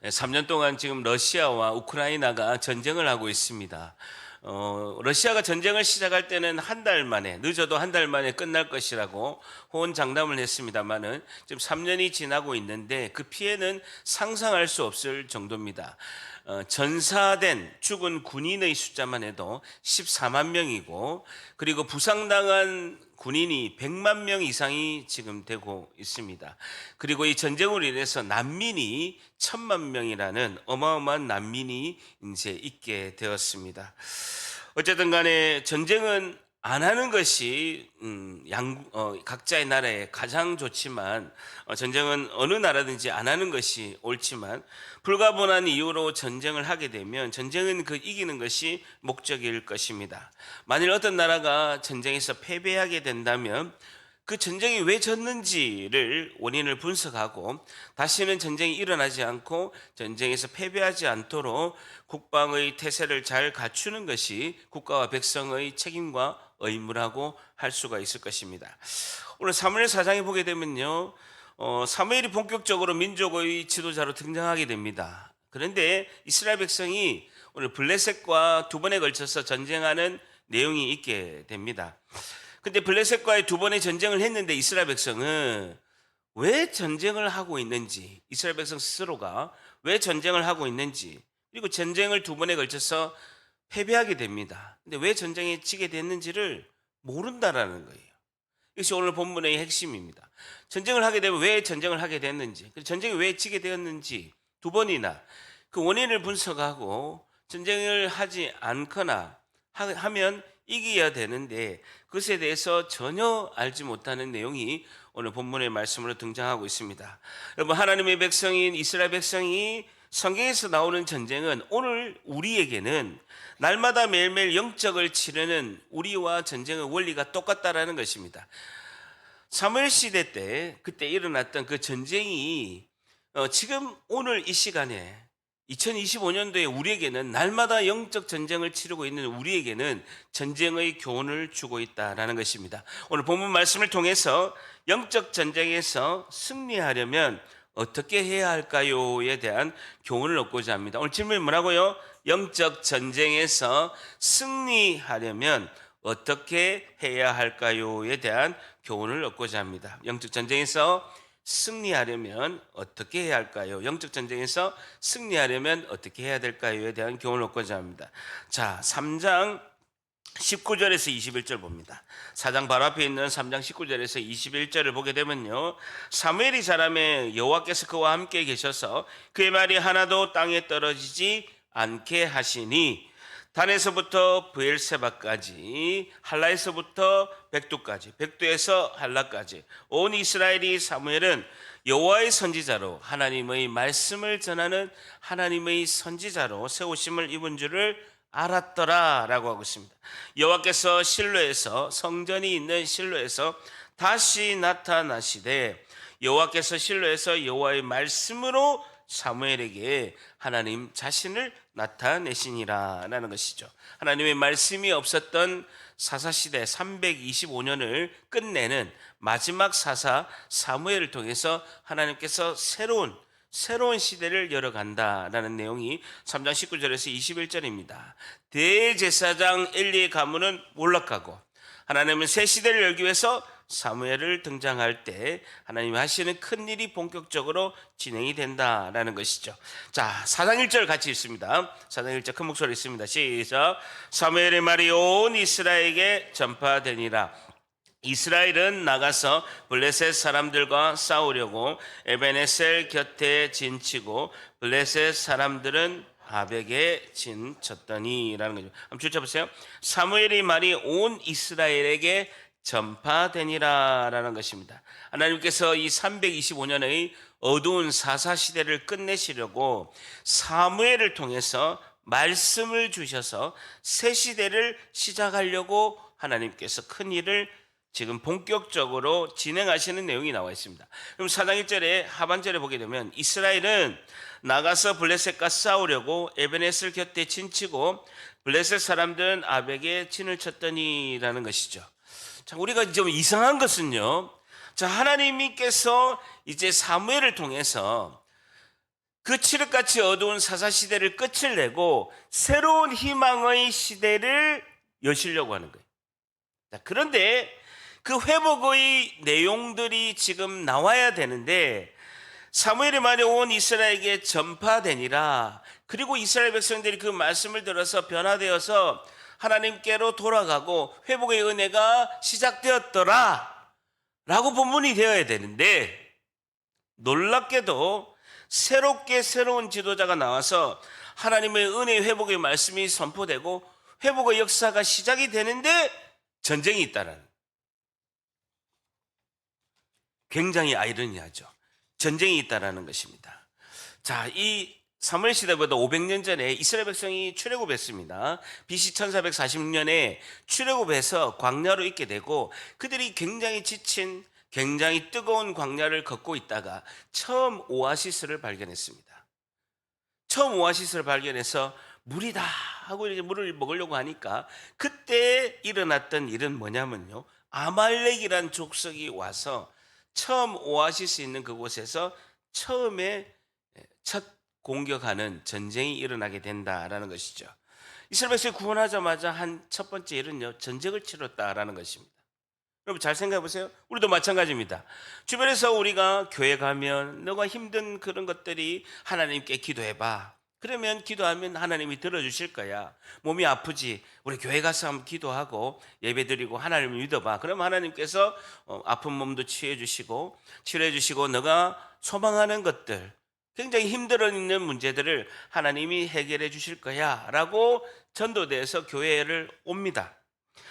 3년 동안 지금 러시아와 우크라이나가 전쟁을 하고 있습니다. 러시아가 전쟁을 시작할 때는 한 달 만에, 늦어도 한 달 만에 끝날 것이라고 호언장담을 했습니다만은 지금 3년이 지나고 있는데 그 피해는 상상할 수 없을 정도입니다. 전사된 죽은 군인의 숫자만 해도 14만 명이고, 그리고 부상당한 군인이 100만 명 이상이 지금 되고 있습니다. 그리고 이 전쟁으로 인해서 난민이 1,000만 명이라는 어마어마한 난민이 이제 있게 되었습니다. 어쨌든 간에 전쟁은 안 하는 것이 각자의 나라에 가장 좋지만, 전쟁은 어느 나라든지 안 하는 것이 옳지만, 불가분한 이유로 전쟁을 하게 되면 전쟁은 그 이기는 것이 목적일 것입니다. 만일 어떤 나라가 전쟁에서 패배하게 된다면 그 전쟁이 왜 졌는지를 원인을 분석하고 다시는 전쟁이 일어나지 않고 전쟁에서 패배하지 않도록 국방의 태세를 잘 갖추는 것이 국가와 백성의 책임과 의무라고 할 수가 있을 것입니다. 오늘 사무엘 사장에 보게 되면요, 사무엘이 본격적으로 민족의 지도자로 등장하게 됩니다. 그런데 이스라엘 백성이 오늘 블레셋과 두 번에 걸쳐서 전쟁하는 내용이 있게 됩니다. 근데 블레셋과의 두 번의 전쟁을 했는데 이스라엘 백성은 왜 전쟁을 하고 있는지, 이스라엘 백성 스스로가 왜 전쟁을 하고 있는지, 그리고 전쟁을 두 번에 걸쳐서 패배하게 됩니다. 근데 왜 전쟁에 지게 됐는지를 모른다라는 거예요. 이것이 오늘 본문의 핵심입니다. 전쟁을 하게 되면 왜 전쟁을 하게 됐는지, 전쟁이 왜 지게 되었는지 두 번이나 그 원인을 분석하고 전쟁을 하지 않거나 하면 이겨야 되는데 그것에 대해서 전혀 알지 못하는 내용이 오늘 본문의 말씀으로 등장하고 있습니다. 여러분, 하나님의 백성인 이스라엘 백성이 성경에서 나오는 전쟁은 오늘 우리에게는 날마다 매일매일 영적을 치르는 우리와 전쟁의 원리가 똑같다라는 것입니다. 사무엘 시대 때 그때 일어났던 그 전쟁이 지금 오늘 이 시간에 2025년도에 우리에게는 날마다 영적 전쟁을 치르고 있는 우리에게는 전쟁의 교훈을 주고 있다라는 것입니다. 오늘 본문 말씀을 통해서 영적 전쟁에서 승리하려면 어떻게 해야 할까요에 대한 교훈을 얻고자 합니다. 오늘 질문이 뭐라고요? 영적 전쟁에서 승리하려면 어떻게 해야 할까요에 대한 교훈을 얻고자 합니다. 영적 전쟁에서 승리하려면 어떻게 해야 할까요? 영적 전쟁에서 승리하려면 어떻게 해야 될까요에 대한 교훈을 얻고자 합니다. 자, 3장 19절에서 21절 봅니다. 4장 바로 앞에 있는 3장 19절에서 21절을 보게 되면요, 사무엘이 자라매 여호와께서 그와 함께 계셔서 그의 말이 하나도 땅에 떨어지지 않게 하시니 단에서부터 브엘세바까지, 할라에서부터 백두까지, 백두에서 할라까지 온 이스라엘이 사무엘은 여호와의 선지자로 하나님의 말씀을 전하는 하나님의 선지자로 세우심을 입은 줄을 알았더라라고 하고 있습니다. 여호와께서 실로에서, 성전이 있는 실로에서 다시 나타나시되 여호와께서 실로에서 여호와의 말씀으로 사무엘에게 하나님 자신을 나타내시니라라는 것이죠. 하나님의 말씀이 없었던 사사시대 325년을 끝내는 마지막 사사 사무엘을 통해서 하나님께서 새로운 시대를 열어간다라는 내용이 3장 19절에서 21절입니다. 대제사장 엘리의 가문은 몰락하고 하나님은 새 시대를 열기 위해서 사무엘을 등장할 때 하나님이 하시는 큰 일이 본격적으로 진행이 된다라는 것이죠. 자, 4장 1절 같이 읽습니다. 4장 1절 큰 목소리 있습니다. 시작. 사무엘의 말이 온 이스라엘에게 전파되니라. 이스라엘은 나가서 블레셋 사람들과 싸우려고 에베네셀 곁에 진치고 블레셋 사람들은 아벡에 진쳤더니라는 거죠. 한번 줄여보세요. 사무엘의 말이 온 이스라엘에게 전파되니라라는 것입니다. 하나님께서 이 325년의 어두운 사사시대를 끝내시려고 사무엘을 통해서 말씀을 주셔서 새 시대를 시작하려고 하나님께서 큰 일을 지금 본격적으로 진행하시는 내용이 나와 있습니다. 그럼 4장 1절에 하반절에 보게 되면 이스라엘은 나가서 블레셋과 싸우려고 에베네셀 곁에 진치고 블레셋 사람들은 아벡에 진을 쳤더니라는 것이죠. 자, 우리가 좀 이상한 것은요, 자, 하나님께서 이제 사무엘을 통해서 그 칠흑같이 어두운 사사시대를 끝을 내고 새로운 희망의 시대를 여시려고 하는 거예요. 자, 그런데 그 회복의 내용들이 지금 나와야 되는데 사무엘의 말이 온 이스라엘에게 전파되니라. 그리고 이스라엘 백성들이 그 말씀을 들어서 변화되어서 하나님께로 돌아가고 회복의 은혜가 시작되었더라 라고 본문이 되어야 되는데, 놀랍게도 새롭게 새로운 지도자가 나와서 하나님의 은혜의 회복의 말씀이 선포되고 회복의 역사가 시작이 되는데 전쟁이 있다는, 굉장히 아이러니하죠. 전쟁이 있다라는 것입니다. 자, 이 사무엘 시대보다 500년 전에 이스라엘 백성이 출애굽했습니다. BC 1446년에 출애굽해서 광야로 있게 되고 그들이 굉장히 지친, 굉장히 뜨거운 광야를 걷고 있다가 처음 오아시스를 발견했습니다. 처음 오아시스를 발견해서 물이다 하고 이제 물을 먹으려고 하니까 그때 일어났던 일은 뭐냐면요, 아말렉이란 족속이 와서 처음 오아시스 있는 그곳에서 처음에 첫 공격하는 전쟁이 일어나게 된다라는 것이죠. 이스라엘 백성이 구원하자마자 한 첫 번째 일은요, 전쟁을 치렀다라는 것입니다. 여러분 잘 생각해 보세요. 우리도 마찬가지입니다. 주변에서 우리가 교회 가면 너가 힘든 그런 것들이 하나님께 기도해봐. 그러면 기도하면 하나님이 들어주실 거야. 몸이 아프지? 우리 교회 가서 한번 기도하고 예배드리고 하나님을 믿어봐. 그럼 하나님께서 아픈 몸도 치유해 주시고 치료해 주시고 너가 소망하는 것들, 굉장히 힘들어 있는 문제들을 하나님이 해결해 주실 거야 라고 전도대에서 교회를 옵니다.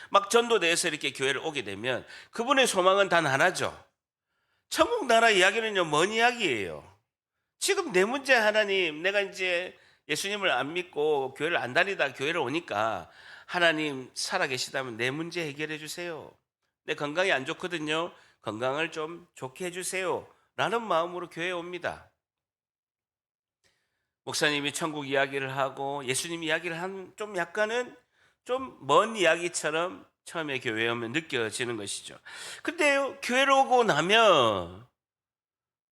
막 전도대에서 이렇게 교회를 오게 되면 그분의 소망은 단 하나죠. 천국 나라 이야기는요, 먼 이야기예요. 지금 내 문제, 하나님, 내가 이제 예수님을 안 믿고 교회를 안 다니다 교회를 오니까 하나님 살아계시다면 내 문제 해결해 주세요. 내 건강이 안 좋거든요. 건강을 좀 좋게 해주세요 라는 마음으로 교회에 옵니다. 목사님이 천국 이야기를 하고 예수님 이야기를 한 좀 약간은 좀 먼 이야기처럼 처음에 교회에 오면 느껴지는 것이죠. 근데 교회로 오고 나면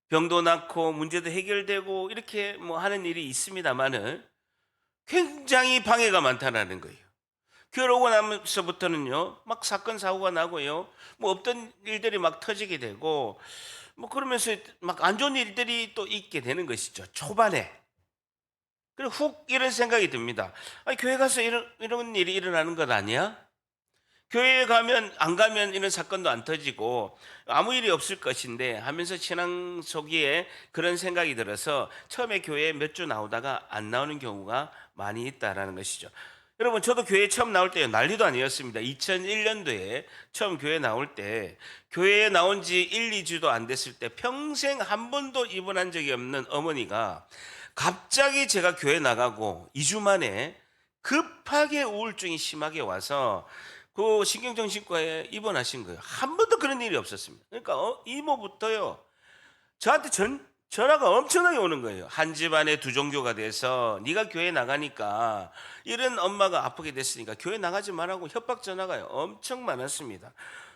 병도 낫고 문제도 해결되고 이렇게 뭐 하는 일이 있습니다만은 굉장히 방해가 많다는 거예요. 교회로 오고 나면서부터는요, 막 사건 사고가 나고요, 뭐 없던 일들이 막 터지게 되고 뭐 그러면서 막 안 좋은 일들이 또 있게 되는 것이죠, 초반에. 그리고 훅 이런 생각이 듭니다. 아니, 교회 가서 이런 일이 일어나는 것 아니야? 교회에 가면 안 가면 이런 사건도 안 터지고 아무 일이 없을 것인데 하면서 신앙 속에 그런 생각이 들어서 처음에 교회에 몇 주 나오다가 안 나오는 경우가 많이 있다라는 것이죠. 여러분, 저도 교회에 처음 나올 때 난리도 아니었습니다. 2001년도에 처음 교회 나올 때, 교회에 나온 지 1, 2주도 안 됐을 때 평생 한 번도 입원한 적이 없는 어머니가 갑자기 제가 교회 나가고 2주 만에 급하게 우울증이 심하게 와서 그 신경정신과에 입원하신 거예요. 한 번도 그런 일이 없었습니다. 그러니까 이모부터요, 저한테 전화가 엄청나게 오는 거예요. 한 집안에 두 종교가 돼서 네가 교회 나가니까, 이런 엄마가 아프게 됐으니까 교회 나가지 말라고 협박 전화가 엄청 많았습니다.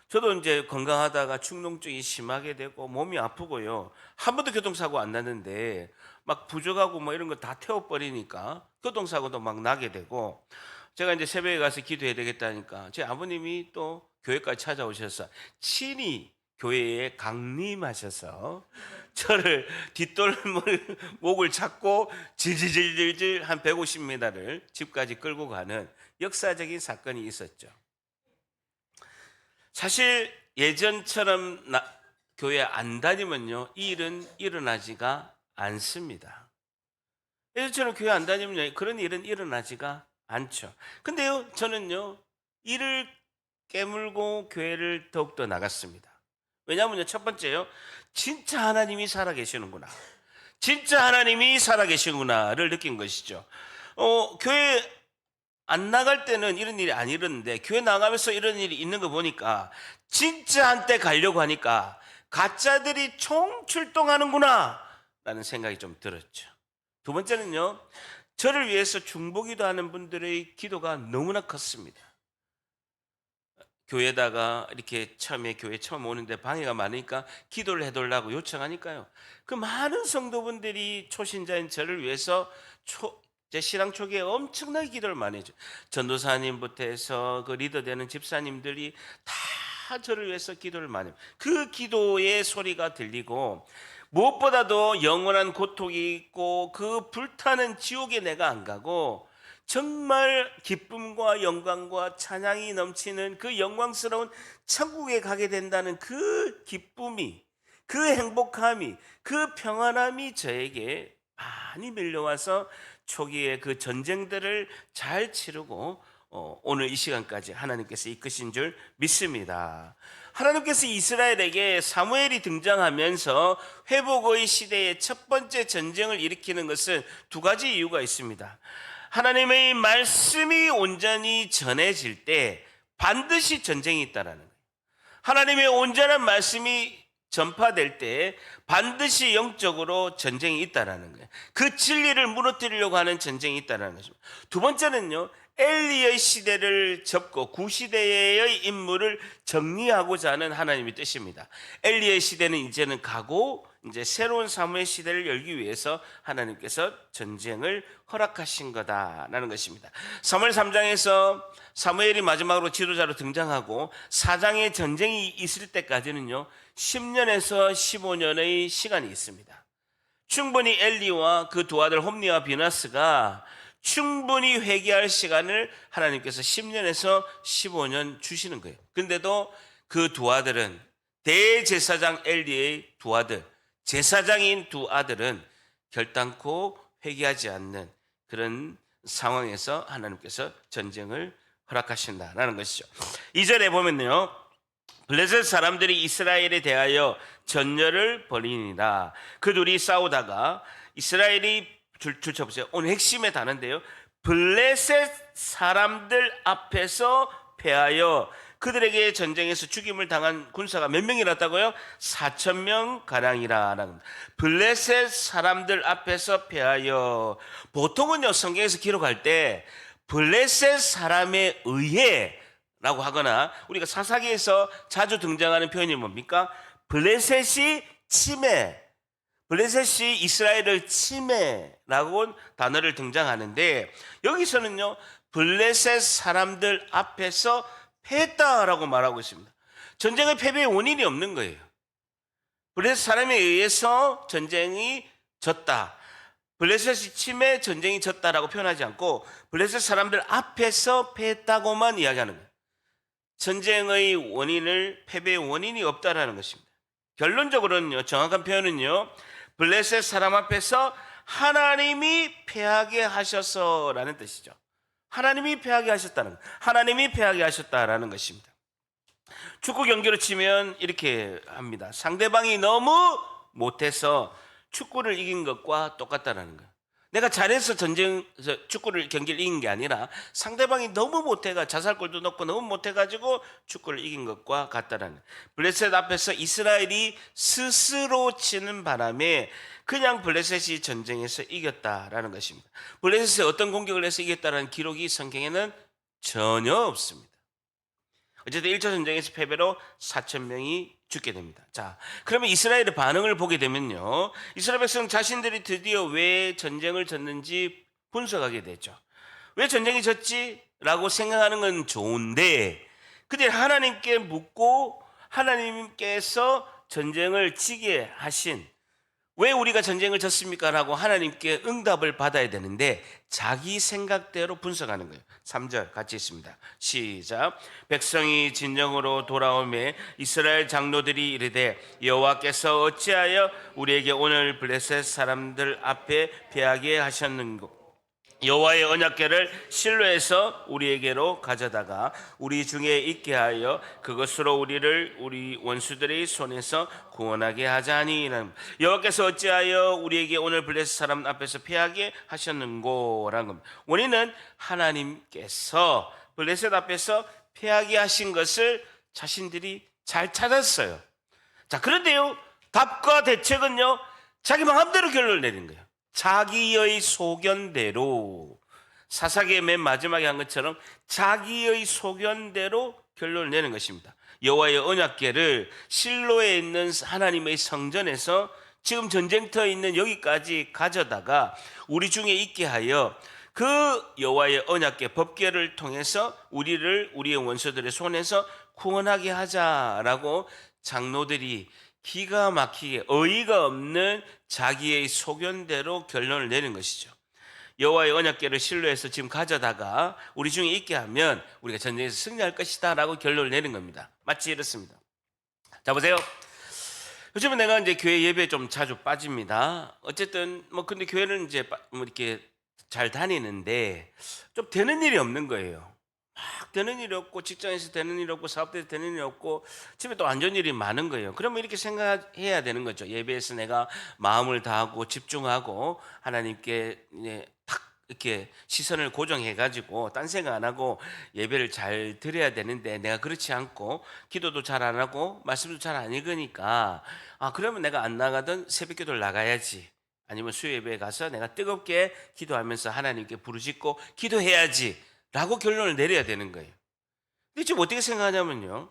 저도 이제 건강하다가 축농증이 심하게 되고 몸이 아프고요, 한 번도 교통사고 안 났는데 막 부족하고 뭐 이런 거 다 태워버리니까 교통사고도 막 나게 되고, 제가 이제 새벽에 가서 기도해야 되겠다니까 제 아버님이 또 교회까지 찾아오셔서 친히 교회에 강림하셔서 저를 뒷돌목을 잡고 질질질질 한 150m를 집까지 끌고 가는 역사적인 사건이 있었죠. 사실 예전처럼 교회 안 다니면요, 이 일은 일어나지가 않습니다. 예전처럼 교회 안 다니면 그런 일은 일어나지가 않죠. 근데요, 저는요, 이를 깨물고 교회를 더욱더 나갔습니다. 왜냐하면요, 첫 번째요, 진짜 하나님이 살아계시는구나, 진짜 하나님이 살아계시구나를 느낀 것이죠. 교회 안 나갈 때는 이런 일이 안 일어났는데 교회 나가면서 이런 일이 있는 거 보니까 진짜 한때 가려고 하니까 가짜들이 총출동하는구나 라는 생각이 좀 들었죠. 두 번째는요, 저를 위해서 중보기도 하는 분들의 기도가 너무나 컸습니다. 교회다가 이렇게 교회 처음 오는데 방해가 많으니까 기도를 해달라고 요청하니까요. 그 많은 성도분들이 초신자인 저를 위해서 제 신앙 초기에 엄청나게 기도를 많이 해줘. 전도사님부터 해서 그 리더 되는 집사님들이 다 저를 위해서 기도를 많이 해요. 그 기도의 소리가 들리고 무엇보다도 영원한 고통이 있고 그 불타는 지옥에 내가 안 가고 정말 기쁨과 영광과 찬양이 넘치는 그 영광스러운 천국에 가게 된다는 그 기쁨이, 그 행복함이, 그 평안함이 저에게 많이 밀려와서 초기에 그 전쟁들을 잘 치르고 오늘 이 시간까지 하나님께서 이끄신 줄 믿습니다. 하나님께서 이스라엘에게 사무엘이 등장하면서 회복의 시대의 첫 번째 전쟁을 일으키는 것은 두 가지 이유가 있습니다. 하나님의 말씀이 온전히 전해질 때 반드시 전쟁이 있다라는 거예요. 하나님의 온전한 말씀이 전파될 때 반드시 영적으로 전쟁이 있다라는 거예요. 그 진리를 무너뜨리려고 하는 전쟁이 있다라는 것입니다. 두 번째는요, 엘리의 시대를 접고 구시대의 인물을 정리하고자 하는 하나님의 뜻입니다. 엘리의 시대는 이제는 가고 이제 새로운 사무엘 시대를 열기 위해서 하나님께서 전쟁을 허락하신 거다라는 것입니다. 사무엘 3장에서 사무엘이 마지막으로 지도자로 등장하고 4장의 전쟁이 있을 때까지는요 10년에서 15년의 시간이 있습니다. 충분히 엘리와 그 두 아들 홈니와 비나스가 충분히 회개할 시간을 하나님께서 10년에서 15년 주시는 거예요. 근데도 그 두 아들은 대제사장 엘리의 두 아들, 제사장인 두 아들은 결단코 회개하지 않는 그런 상황에서 하나님께서 전쟁을 허락하신다라는 것이죠. 2절에 보면요, 블레셋 사람들이 이스라엘에 대하여 전열을 벌이니라. 그 둘이 싸우다가 이스라엘이 줄쳐보세요. 오늘 핵심의 단어인데요, 블레셋 사람들 앞에서 패하여 그들에게 전쟁에서 죽임을 당한 군사가 몇 명이랐다고요? 4,000명 가량이라. 블레셋 사람들 앞에서 패하여. 보통은요 성경에서 기록할 때 블레셋 사람에 의해 라고 하거나 우리가 사사기에서 자주 등장하는 표현이 뭡니까? 블레셋이 침해, 블레셋이 이스라엘을 침해라고 단어를 등장하는데, 여기서는요 블레셋 사람들 앞에서 패했다라고 말하고 있습니다. 전쟁의 패배의 원인이 없는 거예요. 블레셋 사람에 의해서 전쟁이 졌다, 블레셋이 침해 전쟁이 졌다라고 표현하지 않고 블레셋 사람들 앞에서 패했다고만 이야기하는 거예요. 전쟁의 원인을, 패배의 원인이 없다라는 것입니다. 결론적으로는요, 정확한 표현은요, 블레셋 사람 앞에서 하나님이 패하게 하셔서라는 뜻이죠. 하나님이 패하게 하셨다는 것, 하나님이 패하게 하셨다라는 것입니다. 축구 경기로 치면 이렇게 합니다. 상대방이 너무 못해서 축구를 이긴 것과 똑같다라는 거예요. 내가 잘해서 축구를 경기를 이긴 게 아니라 상대방이 너무 못해가 자살골도 넣고 너무 못해가지고 축구를 이긴 것과 같다라는 거예요. 블레셋 앞에서 이스라엘이 스스로 치는 바람에 그냥 블레셋이 전쟁에서 이겼다라는 것입니다. 블레셋이 어떤 공격을 해서 이겼다라는 기록이 성경에는 전혀 없습니다. 어쨌든 1차 전쟁에서 패배로 4,000명이 죽게 됩니다. 자, 그러면 이스라엘의 반응을 보게 되면요, 이스라엘 백성 자신들이 드디어 왜 전쟁을 졌는지 분석하게 되죠. 왜 전쟁이 졌지? 라고 생각하는 건 좋은데, 그들 하나님께 묻고 하나님께서 전쟁을 지게 하신, 왜 우리가 전쟁을 졌습니까? 라고 하나님께 응답을 받아야 되는데 자기 생각대로 분석하는 거예요. 3절 같이 있습니다. 시작. 백성이 진정으로 돌아오매 이스라엘 장로들이 이르되 여호와께서 어찌하여 우리에게 오늘 블레셋 사람들 앞에 패하게 하셨는고, 여호와의 언약궤를 실로에서 우리에게로 가져다가 우리 중에 있게 하여 그것으로 우리를 우리 원수들의 손에서 구원하게 하자니. 여호와께서 어찌하여 우리에게 오늘 블레셋 사람 앞에서 패하게 하셨는고 라는 겁니다. 원인은 하나님께서 블레셋 앞에서 패하게 하신 것을 자신들이 잘 찾았어요. 자, 그런데요, 답과 대책은요 자기 마음대로 결론을 내린 거예요. 자기의 소견대로, 사사기의 맨 마지막에 한 것처럼 자기의 소견대로 결론을 내는 것입니다. 여호와의 언약궤를 실로에 있는 하나님의 성전에서 지금 전쟁터에 있는 여기까지 가져다가 우리 중에 있게 하여 그 여호와의 언약궤 법궤를 통해서 우리의 원수들의 손에서 구원하게 하자라고 장로들이 기가 막히게 어이가 없는 자기의 소견대로 결론을 내는 것이죠. 여호와의 언약궤를 실로에서 지금 가져다가 우리 중에 있게 하면 우리가 전쟁에서 승리할 것이다 라고 결론을 내는 겁니다. 마치 이렇습니다. 자, 보세요. 요즘은 내가 이제 교회 예배에 좀 자주 빠집니다. 어쨌든 근데 교회는 이제 이렇게 잘 다니는데 좀 되는 일이 없는 거예요. 막 되는 일이 없고, 직장에서 되는 일이 없고, 사업대에서 되는 일이 없고, 집에 또 안 좋은 일이 많은 거예요. 그러면 이렇게 생각해야 되는 거죠. 예배에서 내가 마음을 다하고 집중하고 하나님께 딱 이렇게 시선을 고정해 가지고 딴 생각 안 하고 예배를 잘 드려야 되는데, 내가 그렇지 않고 기도도 잘 안 하고 말씀도 잘 안 읽으니까 그러면 내가 안 나가든 새벽기도를 나가야지, 아니면 수요 예배에 가서 내가 뜨겁게 기도하면서 하나님께 부르짖고 기도해야지 라고 결론을 내려야 되는 거예요. 근데 지금 어떻게 생각하냐면요,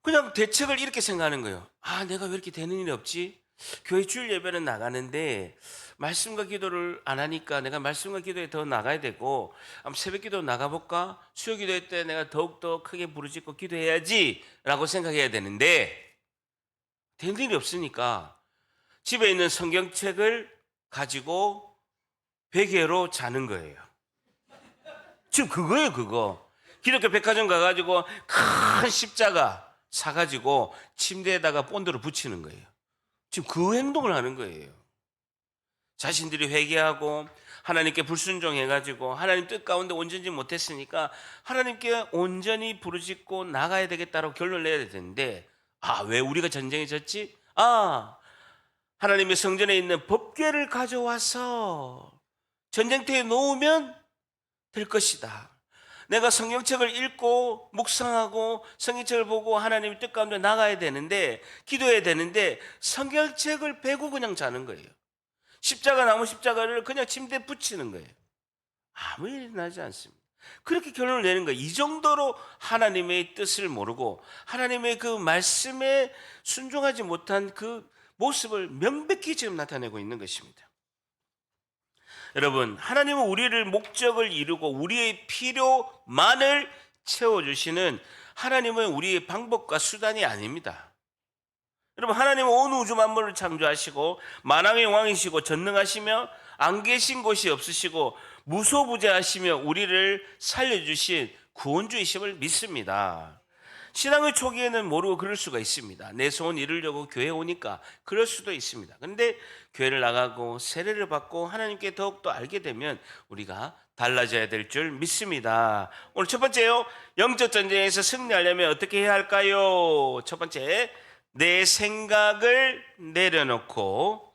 그냥 대책을 이렇게 생각하는 거예요. 내가 왜 이렇게 되는 일이 없지? 교회 주일 예배는 나가는데 말씀과 기도를 안 하니까 내가 말씀과 기도에 더 나가야 되고, 새벽 기도 나가볼까? 수요 기도회 때 내가 더욱더 크게 부르짖고 기도해야지 라고 생각해야 되는데, 되는 일이 없으니까 집에 있는 성경책을 가지고 베개로 자는 거예요. 지금 그거예요, 그거. 기독교 백화점 가가지고 큰 십자가 사가지고 침대에다가 본드로 붙이는 거예요. 지금 그 행동을 하는 거예요. 자신들이 회개하고 하나님께 불순종해가지고 하나님 뜻 가운데 온전히 못했으니까 하나님께 온전히 부르짖고 나가야 되겠다라고 결론을 내야 되는데, 왜 우리가 전쟁에 졌지? 하나님의 성전에 있는 법궤를 가져와서 전쟁터에 놓으면 될 것이다. 내가 성경책을 읽고 묵상하고 성경책을 보고 하나님의 뜻 가운데 나가야 되는데, 기도해야 되는데 성경책을 베고 그냥 자는 거예요. 나무 십자가를 그냥 침대에 붙이는 거예요. 아무 일이 나지 않습니다. 그렇게 결론을 내는 거예요. 이 정도로 하나님의 뜻을 모르고 하나님의 그 말씀에 순종하지 못한 그 모습을 명백히 지금 나타내고 있는 것입니다. 여러분, 하나님은 우리를 목적을 이루고 우리의 필요만을 채워주시는 하나님은 우리의 방법과 수단이 아닙니다. 여러분, 하나님은 온 우주 만물을 창조하시고 만왕의 왕이시고 전능하시며 안 계신 곳이 없으시고 무소부재하시며 우리를 살려주신 구원주이심을 믿습니다. 신앙의 초기에는 모르고 그럴 수가 있습니다. 내 소원 이루려고 교회에 오니까 그럴 수도 있습니다. 그런데 교회를 나가고 세례를 받고 하나님께 더욱더 알게 되면 우리가 달라져야 될 줄 믿습니다. 오늘 첫 번째요, 영적 전쟁에서 승리하려면 어떻게 해야 할까요? 첫 번째, 내 생각을 내려놓고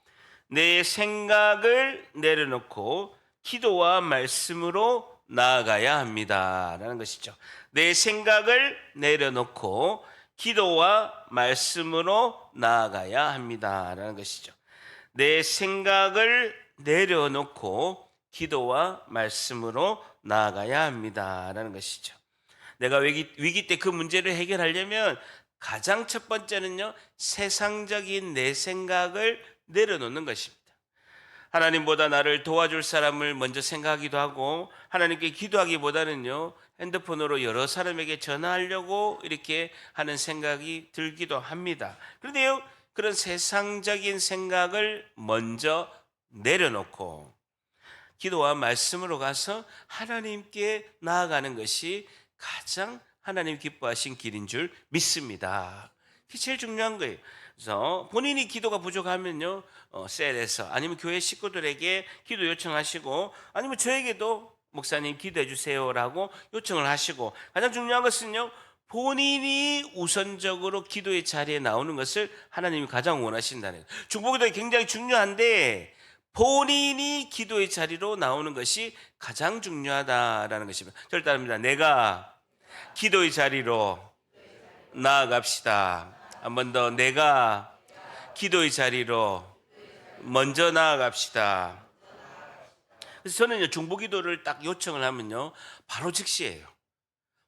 기도와 말씀으로 나아가야 합니다 라는 것이죠. 내 생각을 내려놓고 기도와 말씀으로 나아가야 합니다 라는 것이죠. 내 생각을 내려놓고 기도와 말씀으로 나아가야 합니다 라는 것이죠. 내가 위기 때 그 문제를 해결하려면 가장 첫 번째는요, 세상적인 내 생각을 내려놓는 것입니다. 하나님보다 나를 도와줄 사람을 먼저 생각하기도 하고, 하나님께 기도하기보다는요, 핸드폰으로 여러 사람에게 전화하려고 이렇게 하는 생각이 들기도 합니다. 그런데요, 그런 세상적인 생각을 먼저 내려놓고 기도와 말씀으로 가서 하나님께 나아가는 것이 가장 하나님 기뻐하신 길인 줄 믿습니다. 그게 제일 중요한 거예요. 그래서 본인이 기도가 부족하면요, 셀에서 아니면 교회 식구들에게 기도 요청하시고, 아니면 저에게도 목사님 기도해 주세요라고 요청을 하시고, 가장 중요한 것은요, 본인이 우선적으로 기도의 자리에 나오는 것을 하나님이 가장 원하신다는 거예요. 중보기도가 굉장히 중요한데 본인이 기도의 자리로 나오는 것이 가장 중요하다라는 것입니다. 저를 따릅니다. 내가 기도의 자리로 나아갑시다. 한 번 더, 내가 기도의 자리로 먼저 나아갑시다. 그래서 저는 중보기도를 딱 요청을 하면요, 바로 즉시예요.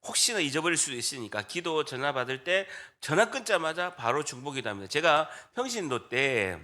혹시나 잊어버릴 수도 있으니까 기도 전화 받을 때 전화 끊자마자 바로 중보기도 합니다. 제가 평신도 때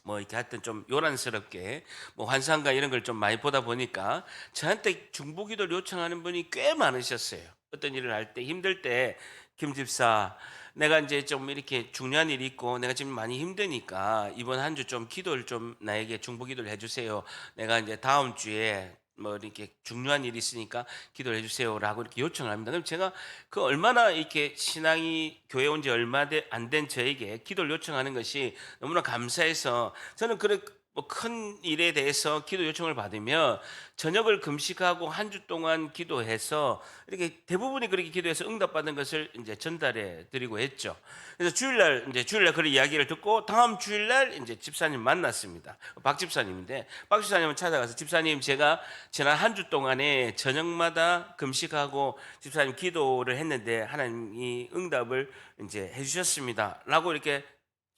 뭐 이렇게 하여튼 좀 요란스럽게 뭐 환상가 이런 걸 좀 많이 보다 보니까 저한테 중보기도를 요청하는 분이 꽤 많으셨어요. 어떤 일을 할 때 힘들 때 김 집사, 내가 이제 좀 이렇게 중요한 일이 있고 내가 지금 많이 힘드니까 이번 한 주 좀 기도를 좀 나에게 중보기도를 해주세요. 내가 이제 다음 주에 뭐 이렇게 중요한 일이 있으니까 기도를 해주세요라고 이렇게 요청을 합니다. 그럼 제가 그 얼마나 이렇게 신앙이 교회 온 지 얼마 안 된 저에게 기도를 요청하는 것이 너무나 감사해서 저는 그래 뭐 큰 일에 대해서 기도 요청을 받으면 저녁을 금식하고 한 주 동안 기도해서 이렇게 대부분이 그렇게 기도해서 응답받은 것을 이제 전달해 드리고 했죠. 그래서 주일날 그런 이야기를 듣고 다음 주일날 이제 집사님 만났습니다. 박 집사님인데 박 집사님을 찾아가서 집사님, 제가 지난 한 주 동안에 저녁마다 금식하고 집사님 기도를 했는데 하나님이 응답을 이제 해주셨습니다라고 이렇게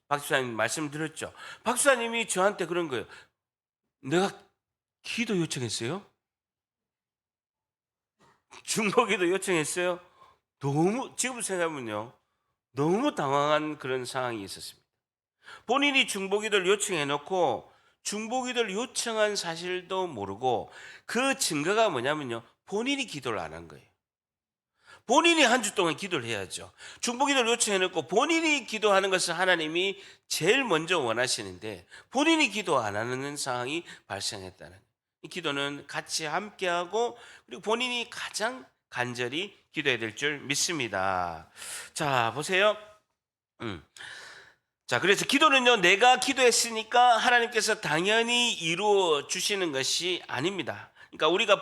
박 집사님 말씀드렸죠. 박 집사님이 저한테 그런 거예요. 내가 기도 요청했어요? 중보기도 요청했어요? 너무 지금 생각하면요, 너무 당황한 그런 상황이 있었습니다. 본인이 중보기도를 요청해 놓고 중보기도를 요청한 사실도 모르고 그 증거가 뭐냐면요, 본인이 기도를 안 한 거예요. 본인이 한 주 동안 기도를 해야죠. 중보기도를 요청해놓고 본인이 기도하는 것을 하나님이 제일 먼저 원하시는데 본인이 기도 안 하는 상황이 발생했다는, 이 기도는 같이 함께하고 그리고 본인이 가장 간절히 기도해야 될 줄 믿습니다. 자, 보세요. 자, 그래서 기도는요, 내가 기도했으니까 하나님께서 당연히 이루어 주시는 것이 아닙니다. 그러니까 우리가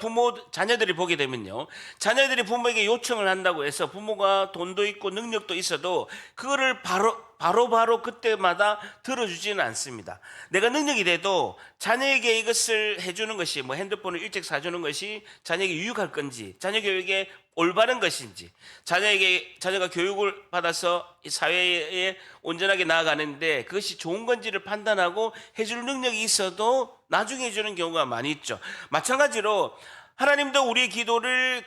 자녀들이 보게 되면요, 자녀들이 부모에게 요청을 한다고 해서 부모가 돈도 있고 능력도 있어도 그거를 바로 그때마다 들어주지는 않습니다. 내가 능력이 돼도 자녀에게 이것을 해주는 것이, 뭐 핸드폰을 일찍 사주는 것이 자녀에게 유익할 건지, 자녀 교육에 올바른 것인지, 자녀가 교육을 받아서 사회에 온전하게 나아가는데 그것이 좋은 건지를 판단하고 해줄 능력이 있어도 나중에 해주는 경우가 많이 있죠. 마찬가지로 하나님도 우리의 기도를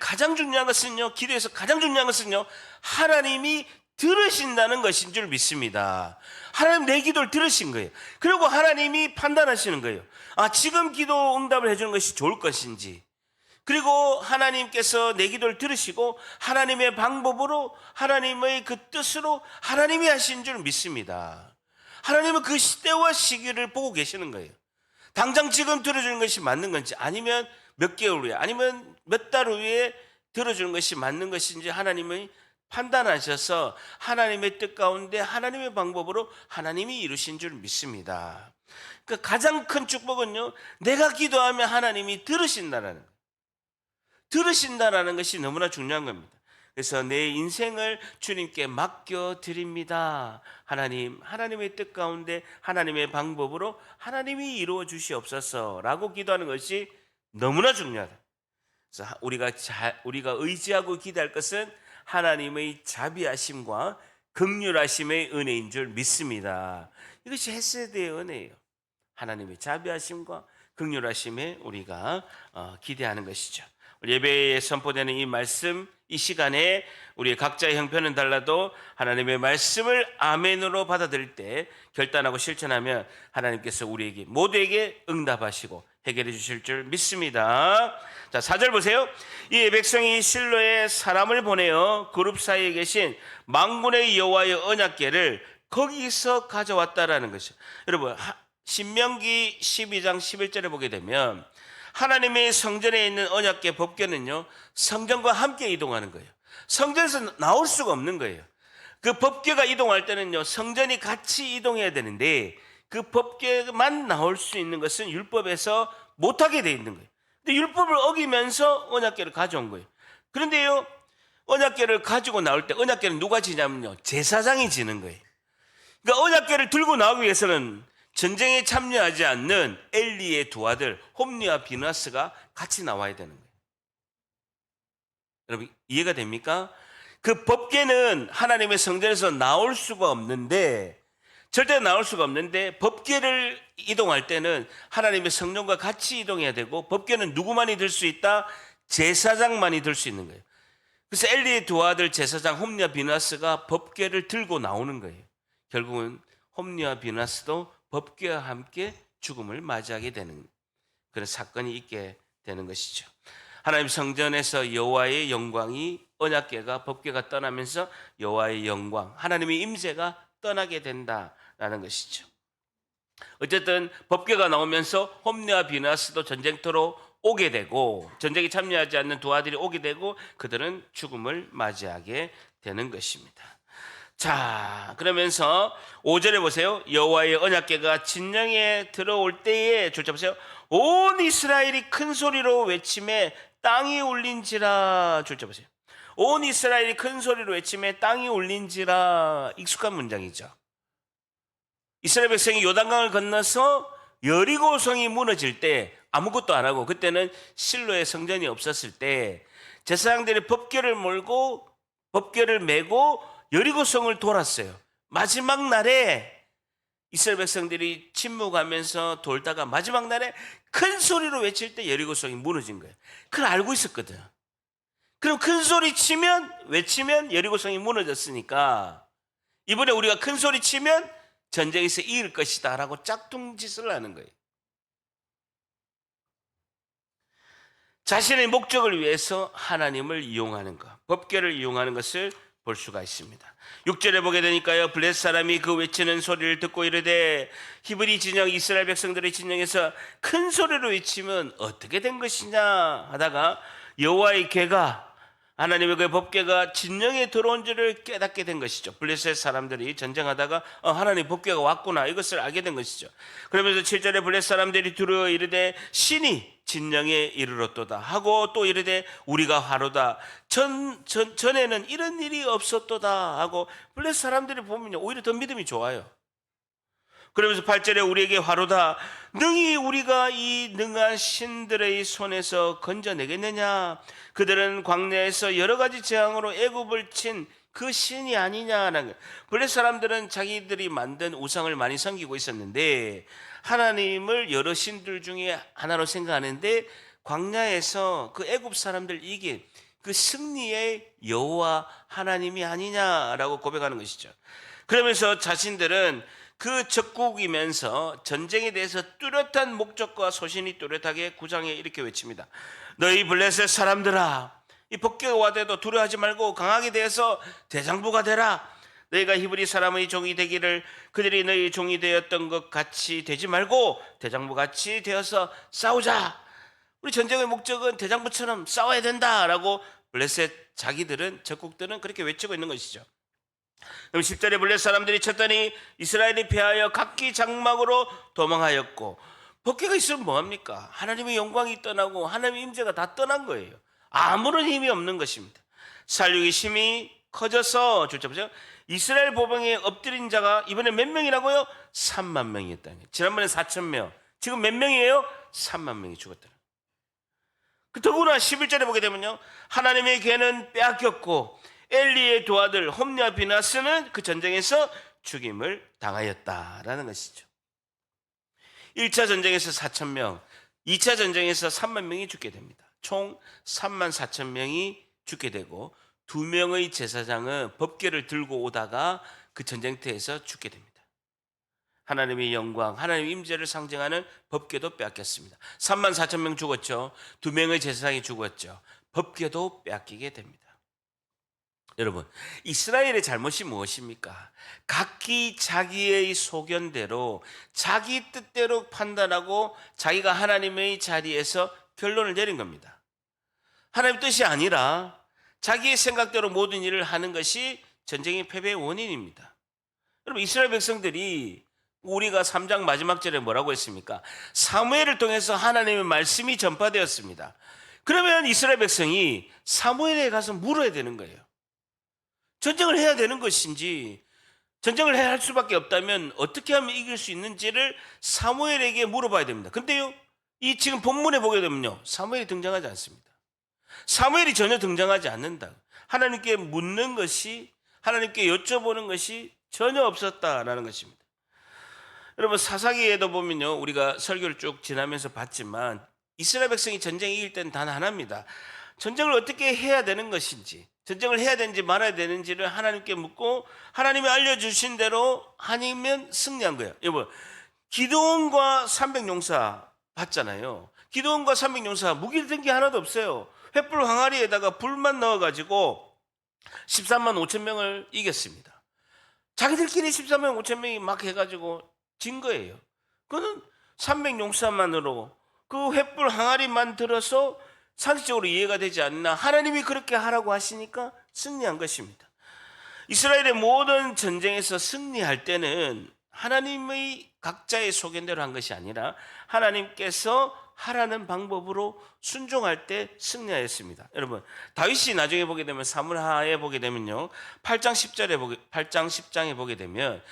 기도에서 가장 중요한 것은요, 하나님이 들으신다는 것인 줄 믿습니다. 하나님 내 기도를 들으신 거예요. 그리고 하나님이 판단하시는 거예요. 지금 기도 응답을 해주는 것이 좋을 것인지, 그리고 하나님께서 내 기도를 들으시고 하나님의 방법으로, 하나님의 그 뜻으로 하나님이 하신 줄 믿습니다. 하나님은 그 시대와 시기를 보고 계시는 거예요. 당장 지금 들어주는 것이 맞는 건지, 아니면 몇 개월 후에, 아니면 몇 달 후에 들어주는 것이 맞는 것인지 하나님의 판단하셔서 하나님의 뜻 가운데 하나님의 방법으로 하나님이 이루신 줄 믿습니다. 그 가장 큰 축복은요, 내가 기도하면 하나님이 들으신다는 것이 너무나 중요한 겁니다. 그래서 내 인생을 주님께 맡겨드립니다. 하나님의 뜻 가운데 하나님의 방법으로 하나님이 이루어 주시옵소서라고 기도하는 것이 너무나 중요하다. 그래서 우리가 의지하고 기도할 것은 하나님의 자비하심과 긍휼하심의 은혜인 줄 믿습니다. 이것이 헤세드의 은혜예요. 하나님의 자비하심과 긍휼하심에 우리가 기대하는 것이죠. 예배에 선포되는 이 말씀, 이 시간에 우리 각자의 형편은 달라도 하나님의 말씀을 아멘으로 받아들일 때 결단하고 실천하면 하나님께서 우리에게 모두에게 응답하시고 해결해 주실 줄 믿습니다. 자, 4절 보세요. 이 백성이 실로에 사람을 보내어 그룹 사이에 계신 만군의 여호와의 언약궤를 거기서 가져왔다라는 것이죠. 여러분, 신명기 12장 11절에 보게 되면 하나님의 성전에 있는 언약궤 법궤는요, 성전과 함께 이동하는 거예요. 성전에서 나올 수가 없는 거예요. 그 법궤가 이동할 때는요, 성전이 같이 이동해야 되는데 그 법궤만 나올 수 있는 것은 율법에서 못하게 돼 있는 거예요. 근데 율법을 어기면서 언약궤를 가져온 거예요. 그런데요, 언약궤를 가지고 나올 때 언약궤는 누가 지냐면요, 제사장이 지는 거예요. 그러니까 언약궤를 들고 나오기 위해서는 전쟁에 참여하지 않는 엘리의 두 아들 홈리와 비느하스가 같이 나와야 되는 거예요. 여러분, 이해가 됩니까? 그 법궤는 하나님의 성전에서 나올 수가 없는데, 절대 나올 수가 없는데, 법궤를 이동할 때는 하나님의 성전과 같이 이동해야 되고, 법궤는 누구만이 들 수 있다? 제사장만이 들 수 있는 거예요. 그래서 엘리의 두 아들 제사장 홈리와 비나스가 법궤를 들고 나오는 거예요. 결국은 홈리와 비나스도 법궤와 함께 죽음을 맞이하게 되는 그런 사건이 있게 되는 것이죠. 하나님 성전에서 여호와의 영광이 언약궤가 법궤가 떠나면서 여호와의 영광, 하나님의 임재가 떠나게 된다라는 것이죠. 어쨌든 법궤가 나오면서 홈리와 비나스도 전쟁터로 오게 되고, 전쟁에 참여하지 않는 두 아들이 오게 되고 그들은 죽음을 맞이하게 되는 것입니다. 자, 그러면서 5절에 보세요. 여호와의 언약궤가 진영에 들어올 때에, 줄자 보세요. 온 이스라엘이 큰 소리로 외침에 땅이 울린지라. 줄자 보세요. 온 이스라엘이 큰 소리로 외침에 땅이 울린지라. 익숙한 문장이죠. 이스라엘 백성이 요단강을 건너서 여리고성이 무너질 때 아무것도 안 하고, 그때는 실로의 성전이 없었을 때 제사장들이 법궤를 몰고 법궤를 메고 여리고성을 돌았어요. 마지막 날에 이스라엘 백성들이 침묵하면서 돌다가 마지막 날에 큰 소리로 외칠 때 여리고성이 무너진 거예요. 그걸 알고 있었거든. 그럼 큰 소리 외치면 여리고성이 무너졌으니까 이번에 우리가 큰 소리 치면 전쟁에서 이길 것이다 라고 짝퉁짓을 하는 거예요. 자신의 목적을 위해서 하나님을 이용하는 것, 법궤를 이용하는 것을 볼 수가 있습니다. 6절에 보게 되니까요, 블레셋 사람이 그 외치는 소리를 듣고 이르되, 히브리 진영 이스라엘 백성들의 진영에서 큰 소리로 외치면 어떻게 된 것이냐 하다가 여호와의 궤가, 하나님의 그 법궤가 진영에 들어온 줄을 깨닫게 된 것이죠. 블레셋 사람들이 전쟁하다가 하나님 법궤가 왔구나, 이것을 알게 된 것이죠. 그러면서 7절에 블레셋 사람들이 두려워 이르되 신이 진영에 이르렀도다 하고, 또 이르되 우리가 화로다, 전에는 이런 일이 없었도다 하고, 블레셋 사람들이 보면요 오히려 더 믿음이 좋아요. 그러면서 8절에 우리에게 화로다, 능히 우리가 이 능한 신들의 손에서 건져내겠느냐, 그들은 광야에서 여러 가지 재앙으로 애굽을 친 그 신이 아니냐라는 거예요. 블레셋 사람들은 자기들이 만든 우상을 많이 섬기고 있었는데 하나님을 여러 신들 중에 하나로 생각하는데, 광야에서 그 애굽 사람들 이긴 그 승리의 여호와 하나님이 아니냐라고 고백하는 것이죠. 그러면서 자신들은 그 적국이면서 전쟁에 대해서 뚜렷한 목적과 소신이 뚜렷하게 9장에 이렇게 외칩니다. 너희 블레셋 사람들아, 이 법궤가 와대도 두려워하지 말고 강하게 되어서 대장부가 되라. 너희가 히브리 사람의 종이 되기를 그들이 너희 종이 되었던 것 같이 되지 말고 대장부 같이 되어서 싸우자. 우리 전쟁의 목적은 대장부처럼 싸워야 된다라고 블레셋 자기들은, 적국들은 그렇게 외치고 있는 것이죠. 그럼 10절에 블레셋 사람들이 쳤더니 이스라엘이 패하여 각기 장막으로 도망하였고, 법궤가 있으면 뭐합니까? 하나님의 영광이 떠나고 하나님의 임재가 다 떠난 거예요. 아무런 힘이 없는 것입니다. 살육의 힘이 커져서, 줄자 보세요. 이스라엘 보병에 엎드린 자가 이번에 몇 명이라고요? 3만 명이었다는 거예요. 지난번에 4천 명, 지금 몇 명이에요? 3만 명이 죽었다는 거예요. 더구나 11절에 보게 되면요, 하나님의 궤는 빼앗겼고 엘리의 두 아들 홈리와 비나스는 그 전쟁에서 죽임을 당하였다라는 것이죠. 1차 전쟁에서 4천 명, 2차 전쟁에서 3만 명이 죽게 됩니다. 총 3만 4천 명이 죽게 되고, 2명의 제사장은 법궤를 들고 오다가 그 전쟁터에서 죽게 됩니다. 하나님의 영광, 하나님의 임재를 상징하는 법궤도 빼앗겼습니다. 3만 4천 명 죽었죠. 2명의 제사장이 죽었죠. 법궤도 빼앗기게 됩니다. 여러분, 이스라엘의 잘못이 무엇입니까? 각기 자기의 소견대로 자기 뜻대로 판단하고 자기가 하나님의 자리에서 결론을 내린 겁니다. 하나님의 뜻이 아니라 자기의 생각대로 모든 일을 하는 것이 전쟁의 패배의 원인입니다. 여러분, 이스라엘 백성들이, 우리가 3장 마지막 절에 뭐라고 했습니까? 사무엘을 통해서 하나님의 말씀이 전파되었습니다. 그러면 이스라엘 백성이 사무엘에 가서 물어야 되는 거예요. 전쟁을 해야 되는 것인지, 전쟁을 해야 할 수밖에 없다면 어떻게 하면 이길 수 있는지를 사무엘에게 물어봐야 됩니다. 근데요, 이 지금 본문에 보게 되면요, 사무엘이 등장하지 않습니다. 사무엘이 전혀 등장하지 않는다. 하나님께 묻는 것이, 하나님께 여쭤보는 것이 전혀 없었다라는 것입니다. 여러분, 사사기에도 보면요, 우리가 설교를 쭉 지나면서 봤지만 이스라엘 백성이 전쟁에 이길 때는 단 하나입니다. 전쟁을 어떻게 해야 되는 것인지, 전쟁을 해야 되는지 말아야 되는지를 하나님께 묻고 하나님이 알려주신 대로 하면 승리한 거예요. 여러분, 기드온과 300용사 봤잖아요. 기드온과 300용사 무기를 든 게 하나도 없어요. 횃불 항아리에다가 불만 넣어가지고 13만 5천 명을 이겼습니다. 자기들끼리 13만 5천 명이 막 해가지고 진 거예요. 그거는 300용사만으로 그 횃불 항아리만 들어서 상식적으로 이해가 되지 않나. 하나님이 그렇게 하라고 하시니까 승리한 것입니다. 이스라엘의 모든 전쟁에서 승리할 때는 하나님의 각자의 소견대로 한 것이 아니라 하나님께서 하라는 방법으로 순종할 때 승리하였습니다. 여러분, 다윗이 나중에 보게 되면 사무엘하에 보게 되면요, 8장 10장에 보게 되면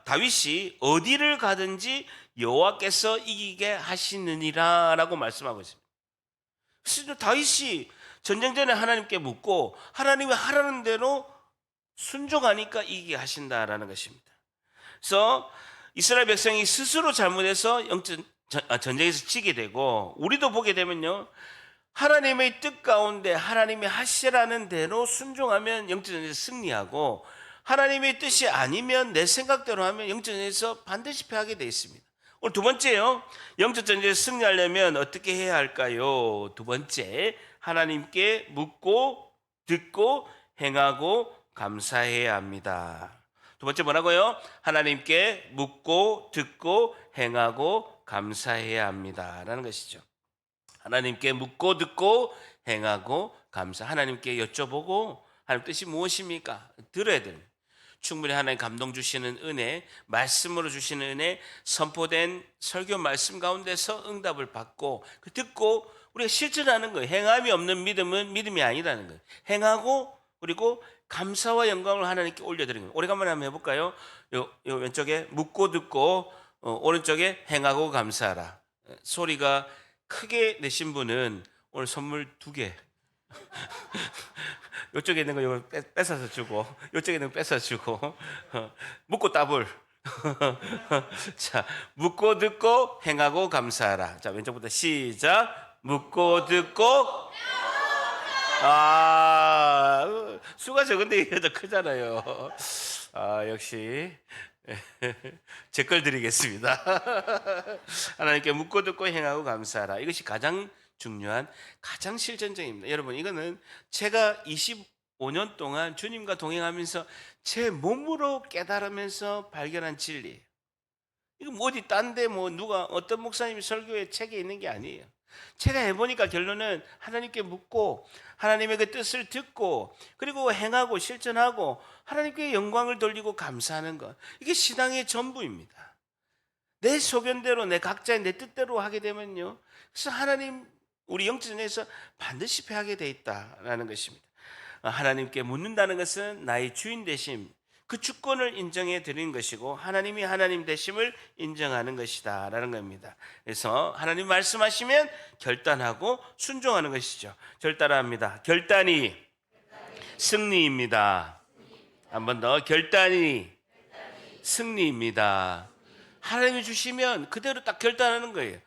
다윗이 어디를 가든지 여호와께서 이기게 하시느니라라고 말씀하고 있습니다. 그래서 다윗이 전쟁 전에 하나님께 묻고 하나님이 하라는 대로 순종하니까 이기게 하신다라는 것입니다. 그래서 이스라엘 백성이 스스로 잘못해서 전쟁에서 지게 되고, 우리도 보게 되면요, 하나님의 뜻 가운데 하나님이 하시라는 대로 순종하면 영적전쟁에서 승리하고, 하나님의 뜻이 아니면 내 생각대로 하면 영적전쟁에서 반드시 패하게 되어 있습니다. 오늘 두 번째요, 영적전쟁에서 승리하려면 어떻게 해야 할까요? 두 번째, 하나님께 묻고 듣고 행하고 감사해야 합니다. 두 번째 뭐라고요? 하나님께 묻고 듣고 행하고 감사해야 합니다라는 것이죠. 하나님께 묻고 듣고 행하고 하나님께 여쭤보고 하나님 뜻이 무엇입니까? 들어야 됩니다. 충분히 하나님 감동 주시는 은혜, 말씀으로 주시는 은혜, 선포된 설교 말씀 가운데서 응답을 받고 듣고 우리가 실천하는 거예요. 행함이 없는 믿음은 믿음이 아니라는 거예요. 행하고 그리고 감사와 영광을 하나님께 올려드리는 거예요. 오래간만에 한번 해볼까요? 요 왼쪽에 묻고 듣고 오른쪽에 행하고 감사하라. 소리가 크게 내신 분은 오늘 선물 2개. 이쪽에 있는 거 이거 뺏어서 주고, 이쪽에 있는 거 뺏어 주고, 묻고 따블. 자, 묻고 듣고 행하고 감사하라. 자, 왼쪽부터 시작. 묻고 듣고. 수가 적은데 이게 더 크잖아요. 역시 제 걸 드리겠습니다. 하나님께 묻고 듣고 행하고 감사하라. 이것이 가장 중요한, 가장 실전적입니다. 여러분, 이거는 제가 25년 동안 주님과 동행하면서 제 몸으로 깨달으면서 발견한 진리예요. 이거 어디 딴데 누가 어떤 목사님이 설교에 책에 있는 게 아니에요. 제가 해보니까 결론은 하나님께 묻고 하나님의 그 뜻을 듣고 그리고 행하고 실천하고 하나님께 영광을 돌리고 감사하는 것, 이게 신앙의 전부입니다. 내 소견대로 내 각자의 내 뜻대로 하게 되면요, 그래서 하나님 우리 영적전에서 반드시 패하게 돼 있다라는 것입니다. 하나님께 묻는다는 것은 나의 주인 되심, 그 주권을 인정해 드리는 것이고 하나님이 하나님 되심을 인정하는 것이다 라는 겁니다. 그래서 하나님 말씀하시면 결단하고 순종하는 것이죠. 절 따라합니다. 결단이 승리입니다. 한 번 더, 결단이 승리입니다. 하나님이 주시면 그대로 딱 결단하는 거예요.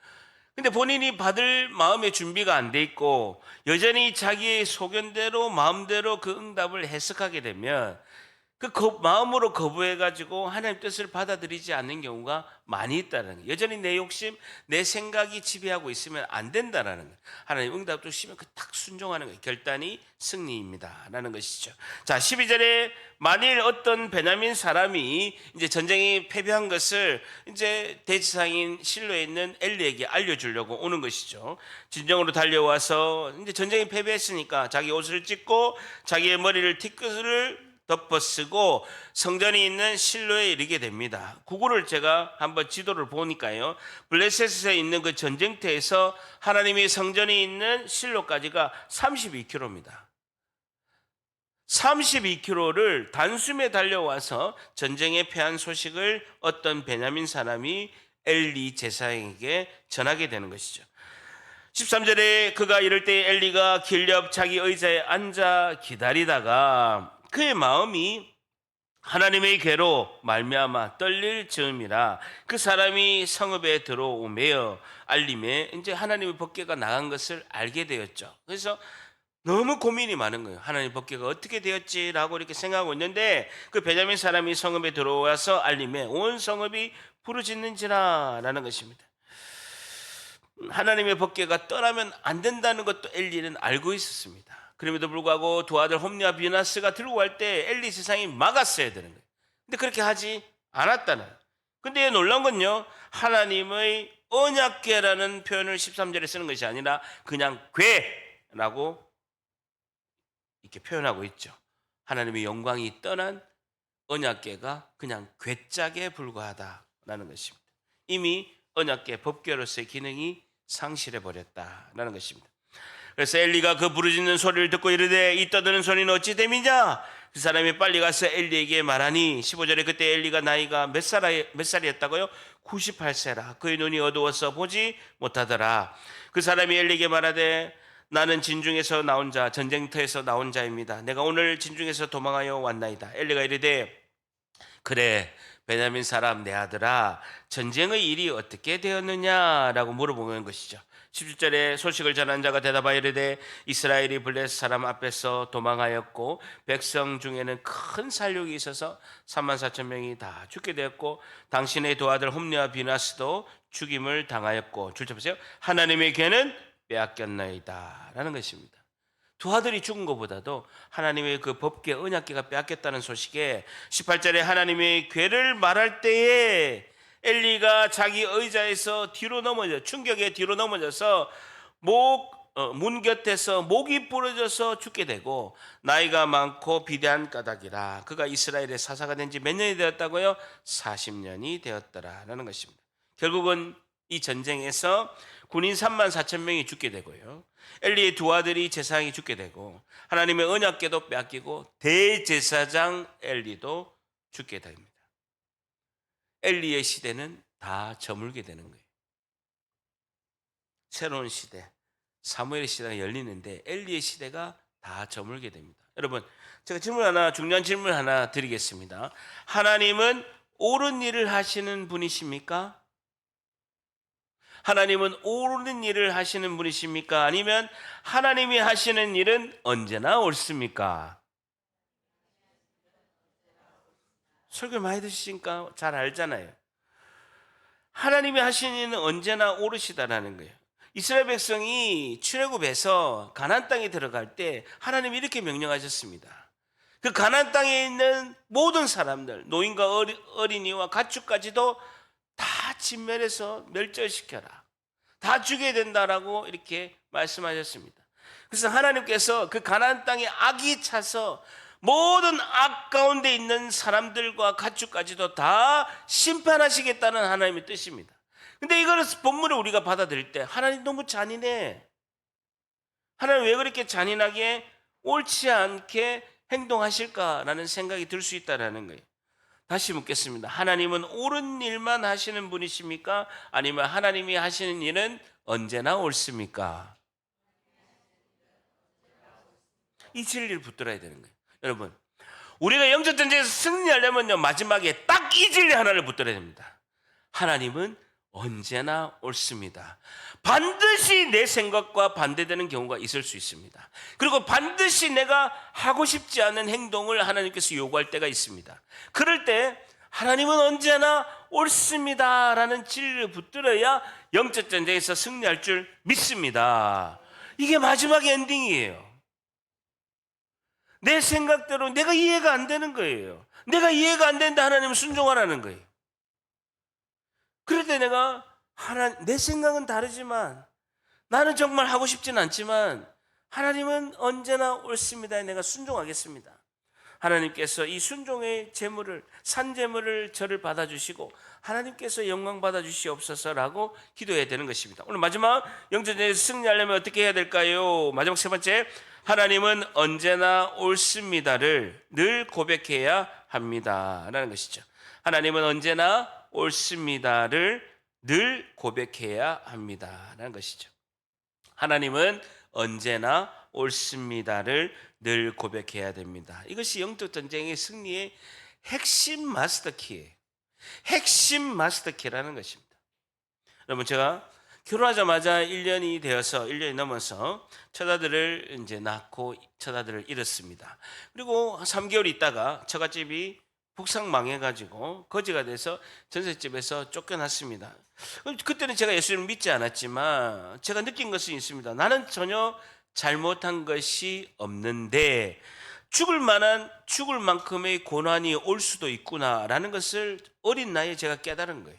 근데 본인이 받을 마음의 준비가 안 돼 있고 여전히 자기의 소견대로 마음대로 그 응답을 해석하게 되면 그 마음으로 거부해가지고 하나님 뜻을 받아들이지 않는 경우가 많이 있다는 거예요. 여전히 내 욕심, 내 생각이 지배하고 있으면 안 된다라는 거예요. 하나님 응답 주시면 그 딱 순종하는 거예요. 결단이 승리입니다 라는 것이죠. 자, 12절에 만일 어떤 베냐민 사람이 이제 전쟁이 패배한 것을 이제 대지상인 실로에 있는 엘리에게 알려주려고 오는 것이죠. 진정으로 달려와서 이제 전쟁이 패배했으니까 자기 옷을 찢고 자기의 머리를 티끌을 덮어쓰고 성전이 있는 실로에 이르게 됩니다. 그거를 제가 한번 지도를 보니까요, 블레셋에 있는 그 전쟁터에서 하나님의 성전이 있는 실로까지가 32km입니다. 32km를 단숨에 달려와서 전쟁에 패한 소식을 어떤 베냐민 사람이 엘리 제사장에게 전하게 되는 것이죠. 13절에 그가 이럴 때 엘리가 길 옆 자기 의자에 앉아 기다리다가 그의 마음이 하나님의 괴로 말미암아 떨릴 즈음이라 그 사람이 성읍에 들어오며 알림에 이제 하나님의 법궤가 나간 것을 알게 되었죠. 그래서 너무 고민이 많은 거예요. 하나님 법궤가 어떻게 되었지라고 이렇게 생각하고 있는데 그 베냐민 사람이 성읍에 들어와서 알림에 온 성읍이 부르짖는지라라는 것입니다. 하나님의 법궤가 떠나면 안 된다는 것도 엘리는 알고 있었습니다. 그럼에도 불구하고 두 아들 홈리와 비나스가 들고 갈 때 엘리 세상이 막았어야 되는 거예요. 근데 그렇게 하지 않았다는. 근데 놀라운 건요, 하나님의 언약궤라는 표현을 13절에 쓰는 것이 아니라 그냥 궤라고 이렇게 표현하고 있죠. 하나님의 영광이 떠난 언약궤가 그냥 궤짝에 불과하다라는 것입니다. 이미 언약궤 법궤로서의 기능이 상실해 버렸다라는 것입니다. 그래서 엘리가 그 부르짖는 소리를 듣고 이르되 이 떠드는 소리는 어찌 됨이냐? 그 사람이 빨리 가서 엘리에게 말하니 15절에 그때 엘리가 나이가 몇 살이었다고요? 98세라. 그의 눈이 어두워서 보지 못하더라. 그 사람이 엘리에게 말하되 나는 진중에서 나온 자, 전쟁터에서 나온 자입니다. 내가 오늘 진중에서 도망하여 왔나이다. 엘리가 이르되 그래 베냐민 사람 내 아들아 전쟁의 일이 어떻게 되었느냐라고 물어보는 것이죠. 17절에 소식을 전한 자가 대답하여 이르되 이스라엘이 블레셋 사람 앞에서 도망하였고 백성 중에는 큰 살육이 있어서 34,000명이 다 죽게 되었고 당신의 두 아들 홈리와 비나스도 죽임을 당하였고 줄쳐 보세요. 하나님의 궤는 빼앗겼나이다 라는 것입니다. 두 아들이 죽은 것보다도 하나님의 그 법궤 언약궤가 빼앗겼다는 소식에 18절에 하나님의 궤를 말할 때에 엘리가 자기 의자에서 뒤로 넘어져 충격에 뒤로 넘어져서 문 곁에서 목이 부러져서 죽게 되고 나이가 많고 비대한 까닭이라 그가 이스라엘의 사사가 된 지 몇 년이 되었다고요? 40년이 되었더라라는 것입니다. 결국은 이 전쟁에서 군인 34,000명이 죽게 되고요. 엘리의 두 아들이 제사장이 죽게 되고 하나님의 언약궤도 빼앗기고 대제사장 엘리도 죽게 됩니다. 엘리의 시대는 다 저물게 되는 거예요. 새로운 시대, 사무엘의 시대가 열리는데 엘리의 시대가 다 저물게 됩니다. 여러분, 제가 중요한 질문 하나 드리겠습니다. 하나님은 옳은 일을 하시는 분이십니까? 하나님은 옳은 일을 하시는 분이십니까? 아니면 하나님이 하시는 일은 언제나 옳습니까? 설교 많이 들으시니까 잘 알잖아요. 하나님이 하시는 일은 언제나 옳으시다라는 거예요. 이스라엘 백성이 출애굽해서 가나안 땅에 들어갈 때 하나님이 이렇게 명령하셨습니다. 그 가나안 땅에 있는 모든 사람들, 노인과 어린이와 가축까지도 다 진멸해서 멸절시켜라. 다 죽여야 된다라고 이렇게 말씀하셨습니다. 그래서 하나님께서 그 가나안 땅에 악이 차서 모든 악 가운데 있는 사람들과 가축까지도 다 심판하시겠다는 하나님의 뜻입니다. 근데 이거는 본문을 우리가 받아들일 때 하나님 너무 잔인해. 하나님 왜 그렇게 잔인하게 옳지 않게 행동하실까라는 생각이 들 수 있다는 거예요. 다시 묻겠습니다. 하나님은 옳은 일만 하시는 분이십니까? 아니면 하나님이 하시는 일은 언제나 옳습니까? 이 진리를 붙들어야 되는 거예요. 여러분, 우리가 영적 전쟁에서 승리하려면요, 마지막에 딱 이 진리 하나를 붙들어야 됩니다. 하나님은 언제나 옳습니다. 반드시 내 생각과 반대되는 경우가 있을 수 있습니다. 그리고 반드시 내가 하고 싶지 않은 행동을 하나님께서 요구할 때가 있습니다. 그럴 때 하나님은 언제나 옳습니다라는 진리를 붙들어야 영적 전쟁에서 승리할 줄 믿습니다. 이게 마지막의 엔딩이에요. 내 생각대로 내가 이해가 안 되는 거예요. 내가 이해가 안 되는데 하나님은 순종하라는 거예요. 그럴 때 내가 내 생각은 다르지만 나는 정말 하고 싶지는 않지만 하나님은 언제나 옳습니다. 내가 순종하겠습니다. 하나님께서 이 순종의 제물을 산제물을 저를 받아주시고 하나님께서 영광 받아주시옵소서라고 기도해야 되는 것입니다. 오늘 마지막 영전쟁에서 승리하려면 어떻게 해야 될까요? 마지막 세 번째, 하나님은 언제나 옳습니다를 늘 고백해야 합니다라는 것이죠. 하나님은 언제나 옳습니다를 늘 고백해야 합니다라는 것이죠. 하나님은 언제나 옳습니다를 늘 고백해야 됩니다. 이것이 영적 전쟁의 승리의 핵심 마스터키예요. 핵심 마스터키라는 것입니다. 여러분, 제가 결혼하자마자 1년이 되어서 1년이 넘어서 처자들을 이제 낳고 처자들을 잃었습니다. 그리고 3개월 있다가 처갓집이 북상 망해가지고 거지가 돼서 전셋집에서 쫓겨났습니다. 그때는 제가 예수님을 믿지 않았지만 제가 느낀 것은 있습니다. 나는 전혀 잘못한 것이 없는데 죽을 만큼의 고난이 올 수도 있구나라는 것을 어린 나이에 제가 깨달은 거예요.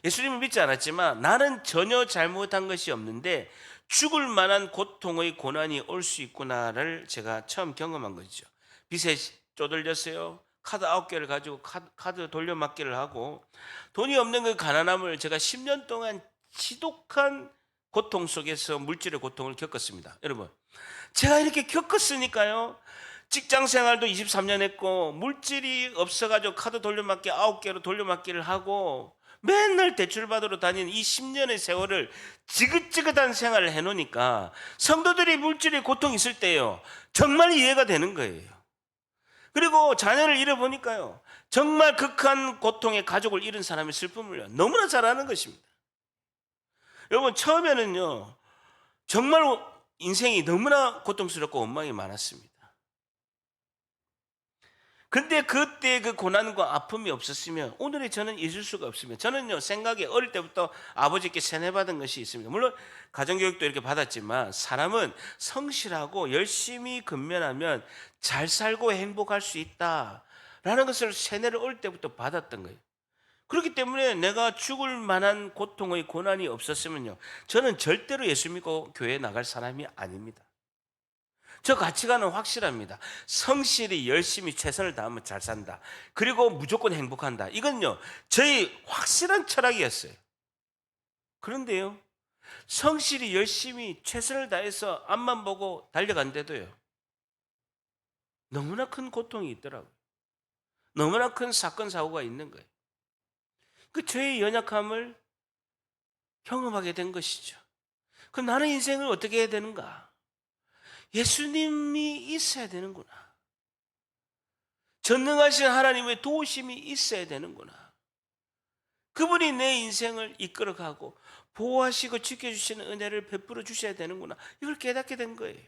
예수님을 믿지 않았지만 나는 전혀 잘못한 것이 없는데 죽을 만한 고통의 고난이 올 수 있구나를 제가 처음 경험한 거죠. 빚에 쪼들렸어요. 카드 9개를 가지고 카드 돌려막기를 하고 돈이 없는 그 가난함을 제가 10년 동안 지독한 고통 속에서 물질의 고통을 겪었습니다. 여러분, 제가 이렇게 겪었으니까요. 직장 생활도 23년 했고 물질이 없어가지고 카드 돌려막기 9개로 돌려막기를 하고 맨날 대출받으러 다니는 이 10년의 세월을 지긋지긋한 생활을 해놓으니까 성도들이 물질의 고통이 있을 때요, 정말 이해가 되는 거예요. 그리고 자녀를 잃어보니까요, 정말 극한 고통의 가족을 잃은 사람의 슬픔을 너무나 잘 아는 것입니다. 여러분, 처음에는요 정말 인생이 너무나 고통스럽고 원망이 많았습니다. 근데 그때 그 고난과 아픔이 없었으면 오늘의 저는 있을 수가 없습니다. 저는요, 생각에 어릴 때부터 아버지께 세뇌받은 것이 있습니다. 물론 가정교육도 이렇게 받았지만 사람은 성실하고 열심히 근면하면 잘 살고 행복할 수 있다라는 것을 세뇌를 어릴 때부터 받았던 거예요. 그렇기 때문에 내가 죽을 만한 고통의 고난이 없었으면요, 저는 절대로 예수 믿고 교회에 나갈 사람이 아닙니다. 저 가치관은 확실합니다. 성실히 열심히 최선을 다하면 잘 산다. 그리고 무조건 행복한다. 이건요, 저희 확실한 철학이었어요. 그런데요, 성실히 열심히 최선을 다해서 앞만 보고 달려간데도요, 너무나 큰 고통이 있더라고요. 너무나 큰 사건 사고가 있는 거예요. 그 저의 연약함을 경험하게 된 것이죠. 그럼 나는 인생을 어떻게 해야 되는가? 예수님이 있어야 되는구나. 전능하신 하나님의 도우심이 있어야 되는구나. 그분이 내 인생을 이끌어가고 보호하시고 지켜주시는 은혜를 베풀어 주셔야 되는구나. 이걸 깨닫게 된 거예요.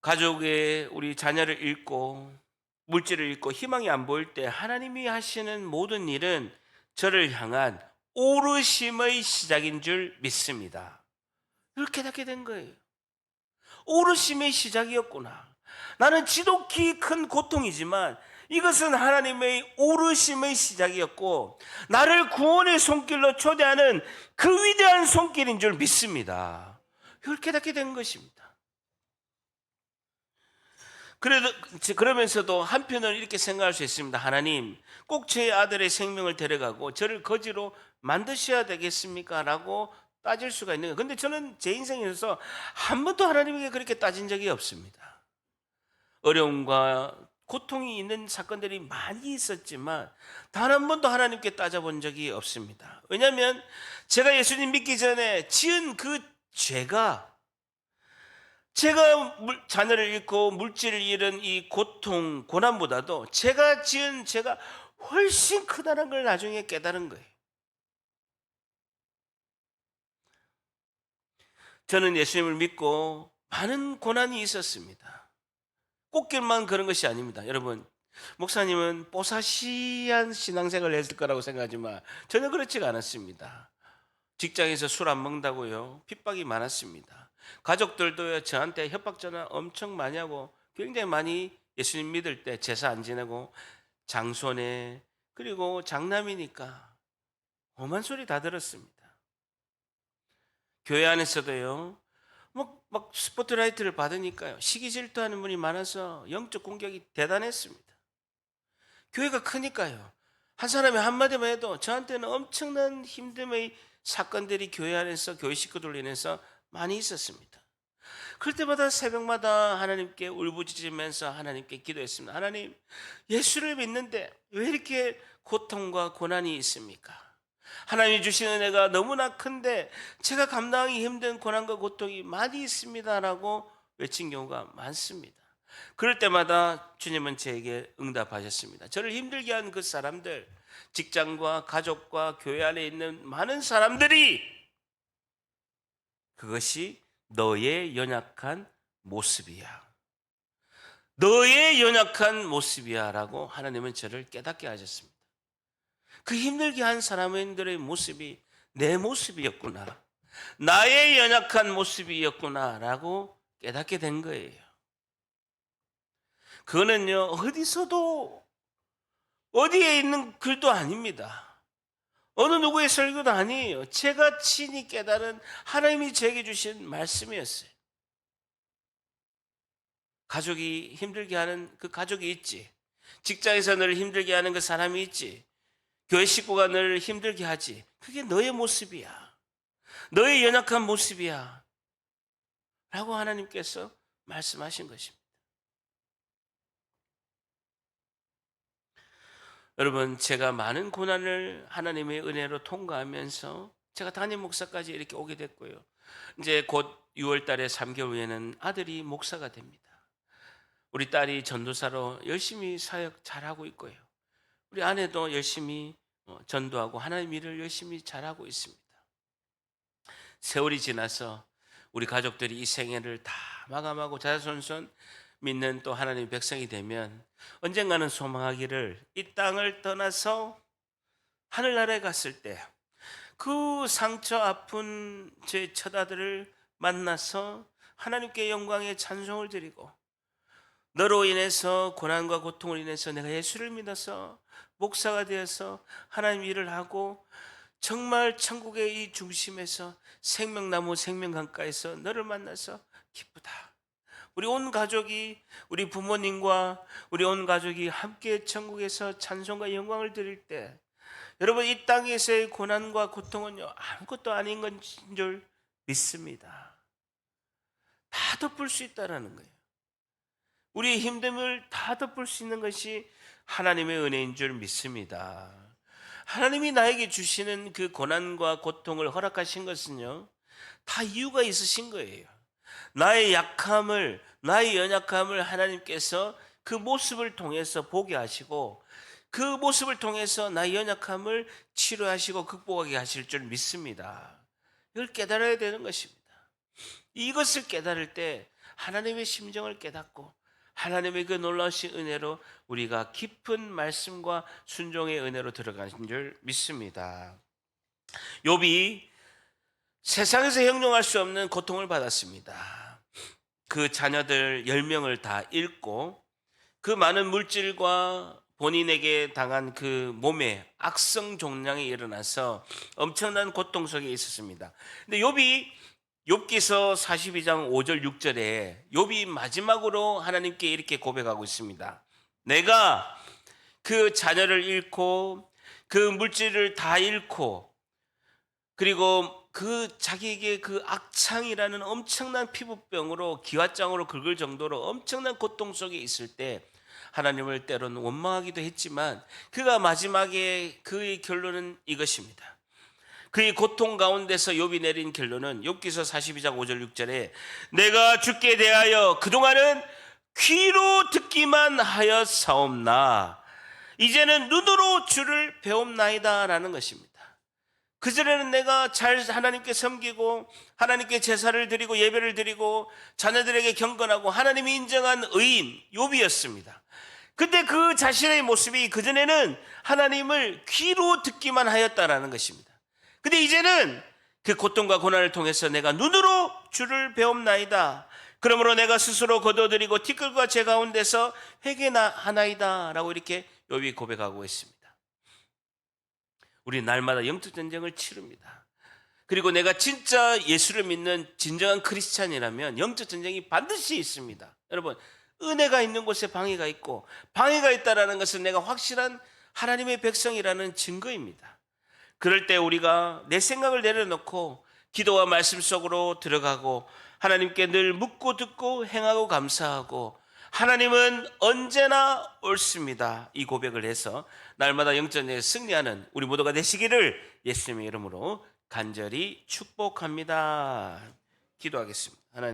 가족의 우리 자녀를 잃고 물질을 잃고 희망이 안 보일 때 하나님이 하시는 모든 일은 저를 향한 오르심의 시작인 줄 믿습니다. 이걸 깨닫게 된 거예요. 오르심의 시작이었구나. 나는 지독히 큰 고통이지만 이것은 하나님의 오르심의 시작이었고 나를 구원의 손길로 초대하는 그 위대한 손길인 줄 믿습니다. 이걸 깨닫게 된 것입니다. 그러면서도 한편으로 이렇게 생각할 수 있습니다. 하나님, 꼭 제 아들의 생명을 데려가고 저를 거지로 만드셔야 되겠습니까? 라고 따질 수가 있는 거예요. 그런데 저는 제 인생에서 한 번도 하나님에게 그렇게 따진 적이 없습니다. 어려움과 고통이 있는 사건들이 많이 있었지만 단 한 번도 하나님께 따져본 적이 없습니다. 왜냐하면 제가 예수님 믿기 전에 지은 그 죄가, 제가 자녀를 잃고 물질을 잃은 이 고통, 고난보다도 제가 지은 죄가 훨씬 크다는 걸 나중에 깨달은 거예요. 저는 예수님을 믿고 많은 고난이 있었습니다. 꽃길만 그런 것이 아닙니다. 여러분, 목사님은 뽀사시한 신앙생활을 했을 거라고 생각하지만 전혀 그렇지가 않았습니다. 직장에서 술 안 먹는다고요, 핍박이 많았습니다. 가족들도 저한테 협박 전화 엄청 많이 하고 굉장히 많이 예수님 믿을 때 제사 안 지내고 장손에, 그리고 장남이니까 험한 소리 다 들었습니다. 교회 안에서도요, 막 스포트라이트를 받으니까요, 시기 질투하는 분이 많아서 영적 공격이 대단했습니다. 교회가 크니까요, 한 사람이 한마디만 해도 저한테는 엄청난 힘듦의 사건들이 교회 안에서, 교회 식구들로 인해서 많이 있었습니다. 그럴 때마다 새벽마다 하나님께 울부짖으면서 하나님께 기도했습니다. 하나님, 예수를 믿는데 왜 이렇게 고통과 고난이 있습니까? 하나님이 주신 은혜가 너무나 큰데 제가 감당하기 힘든 고난과 고통이 많이 있습니다라고 외친 경우가 많습니다. 그럴 때마다 주님은 제게 응답하셨습니다. 저를 힘들게 한 그 사람들, 직장과 가족과 교회 안에 있는 많은 사람들이 그것이 너의 연약한 모습이야. 너의 연약한 모습이야 라고 하나님은 저를 깨닫게 하셨습니다. 그 힘들게 한 사람들의 모습이 내 모습이었구나. 나의 연약한 모습이었구나 라고 깨닫게 된 거예요. 그거는요, 어디서도 어디에 있는 글도 아닙니다. 어느 누구의 설교도 아니에요. 제가 친히 깨달은 하나님이 제게 주신 말씀이었어요. 가족이 힘들게 하는 그 가족이 있지. 직장에서 너를 힘들게 하는 그 사람이 있지. 교회 식구가 너를 힘들게 하지. 그게 너의 모습이야. 너의 연약한 모습이야. 라고 하나님께서 말씀하신 것입니다. 여러분, 제가 많은 고난을 하나님의 은혜로 통과하면서 제가 담임 목사까지 이렇게 오게 됐고요. 이제 곧 6월 달에 3개월 후에는 아들이 목사가 됩니다. 우리 딸이 전도사로 열심히 사역 잘하고 있고요. 우리 아내도 열심히 전도하고 하나님 일을 열심히 잘하고 있습니다. 세월이 지나서 우리 가족들이 이 생애를 다 마감하고 자자손손 믿는 또 하나님의 백성이 되면 언젠가는 소망하기를 이 땅을 떠나서 하늘나라에 갔을 때 그 상처 아픈 제 처자들을 만나서 하나님께 영광의 찬송을 드리고 너로 인해서 고난과 고통을 인해서 내가 예수를 믿어서 목사가 되어서 하나님 일을 하고 정말 천국의 이 중심에서 생명나무 생명강가에서 너를 만나서 기쁘다. 우리 온 가족이 우리 부모님과 우리 온 가족이 함께 천국에서 찬송과 영광을 드릴 때 여러분 이 땅에서의 고난과 고통은요 아무것도 아닌 것인 줄 믿습니다. 다 덮을 수 있다라는 거예요. 우리의 힘듦을 다 덮을 수 있는 것이 하나님의 은혜인 줄 믿습니다. 하나님이 나에게 주시는 그 고난과 고통을 허락하신 것은요 다 이유가 있으신 거예요. 나의 약함을, 나의 연약함을 하나님께서 그 모습을 통해서 보게 하시고 그 모습을 통해서 나의 연약함을 치료하시고 극복하게 하실 줄 믿습니다. 이걸 깨달아야 되는 것입니다. 이것을 깨달을 때 하나님의 심정을 깨닫고 하나님의 그 놀라우신 은혜로 우리가 깊은 말씀과 순종의 은혜로 들어가는 줄 믿습니다. 욥이 세상에서 형용할 수 없는 고통을 받았습니다. 그 자녀들 10명을 다 잃고 그 많은 물질과 본인에게 당한 그 몸에 악성 종양이 일어나서 엄청난 고통 속에 있었습니다. 근데 욥기서 42장 5절 6절에 욥이 마지막으로 하나님께 이렇게 고백하고 있습니다. 내가 그 자녀를 잃고 그 물질을 다 잃고 그리고 그 자기에게 그 악창이라는 엄청난 피부병으로 기왓장으로 긁을 정도로 엄청난 고통 속에 있을 때 하나님을 때로는 원망하기도 했지만 그가 마지막에 그의 결론은 이것입니다. 그의 고통 가운데서 욥이 내린 결론은 욥기서 42장 5절 6절에 내가 주께 대하여 그동안은 귀로 듣기만 하였사옵나 이제는 눈으로 주를 배움나이다 라는 것입니다. 그전에는 내가 잘 하나님께 섬기고 하나님께 제사를 드리고 예배를 드리고 자녀들에게 경건하고 하나님이 인정한 의인 욥이었습니다. 근데 그 자신의 모습이 그전에는 하나님을 귀로 듣기만 하였다라는 것입니다. 근데 이제는 그 고통과 고난을 통해서 내가 눈으로 주를 배움나이다. 그러므로 내가 스스로 거둬들이고 티끌과 제 가운데서 회개하나이다 라고 이렇게 욥이 고백하고 있습니다. 우리 날마다 영적 전쟁을 치릅니다. 그리고 내가 진짜 예수를 믿는 진정한 크리스찬이라면 영적 전쟁이 반드시 있습니다. 여러분 은혜가 있는 곳에 방해가 있고 방해가 있다는 것은 내가 확실한 하나님의 백성이라는 증거입니다. 그럴 때 우리가 내 생각을 내려놓고 기도와 말씀 속으로 들어가고 하나님께 늘 묻고 듣고 행하고 감사하고 하나님은 언제나 옳습니다. 이 고백을 해서 날마다 영전에 승리하는 우리 모두가 되시기를 예수님의 이름으로 간절히 축복합니다. 기도하겠습니다. 하나님.